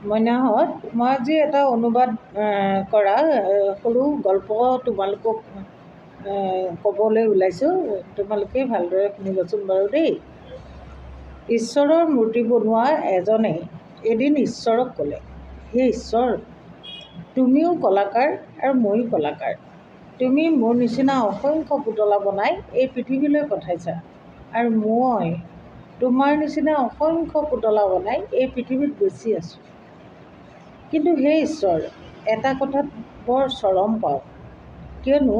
মইনাহঁত, মই আজি এটা অনুবাদ কৰা সৰু গল্প তোমালোকক ক'বলৈ ওলাইছোঁ। তোমালোকে ভালদৰে শুনিবাচোন বাৰু দেই। ঈশ্বৰৰ মূৰ্তি বনোৱা এজনে এদিন ঈশ্বৰক ক'লে, হে ঈশ্বৰ, তুমিও কলাকাৰ আৰু ময়ো কলাকাৰ। তুমি মোৰ নিচিনা অসংখ্য পুতলা বনাই এই পৃথিৱীলৈ পঠাইছা, আৰু মই তোমাৰ নিচিনা অসংখ্য পুতলা বনাই এই পৃথিৱীত বেচি আছোঁ। কিন্তু হে ঈশ্বৰ, এটা কথাত বৰ চৰম পাওঁ, কিয়নো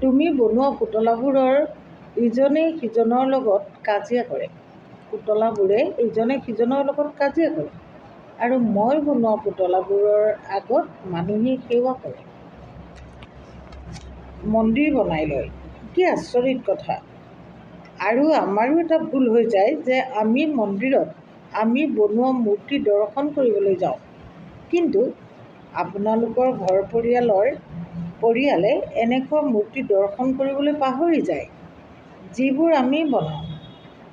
তুমি বনোৱা পুতলাবোৰৰ ইজনে সিজনৰ লগত কাজিয়া কৰে। পুতলাবোৰে ইজনে সিজনৰ লগত কাজিয়া কৰে, আৰু মই বনোৱা পুতলাবোৰৰ আগত মানুহে সেৱা কৰে, মন্দিৰ বনাই লয়। কি আচৰিত কথা! আৰু আমাৰো এটা ভুল হৈ যায় যে আমি মন্দিৰত আমি বনোৱা মূৰ্তি দৰ্শন কৰিবলৈ যাওঁ, কিন্তু আপোনালোকৰ ঘৰ পৰিয়ালে এনেকুৱা মূৰ্তি দৰ্শন কৰিবলৈ পাহৰি যায়, যিবোৰ আমি বনাওঁ।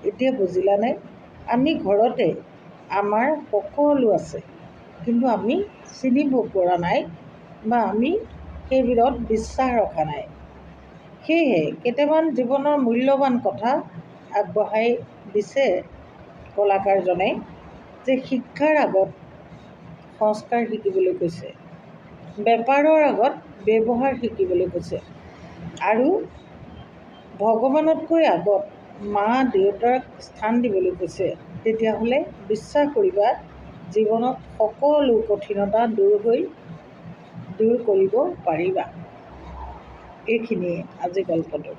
এতিয়া বুজিলানে? আমি ঘৰতে আমাৰ সকলো আছে, কিন্তু আমি চিনিব পৰা নাই বা আমি সেইবোৰত বিশ্বাস ৰখা নাই। সেয়েহে কেইটামান জীৱনৰ মূল্যৱান কথা আগবঢ়াই দিছে কলাকাৰজনে, যে শিক্ষাৰ আগত সংস্কাৰ শিকিবলৈ কৈছে, বেপাৰৰ আগত ব্যৱহাৰ শিকিবলৈ কৈছে, আৰু ভগৱানতকৈ আগত মা দেউতাক স্থান দিবলৈ কৈছে। তেতিয়াহ'লে বিশ্বাস কৰিবা, জীৱনত সকলো কঠিনতা দূৰ কৰিব পাৰিবা। এইখিনিয়ে আজি গল্পটো।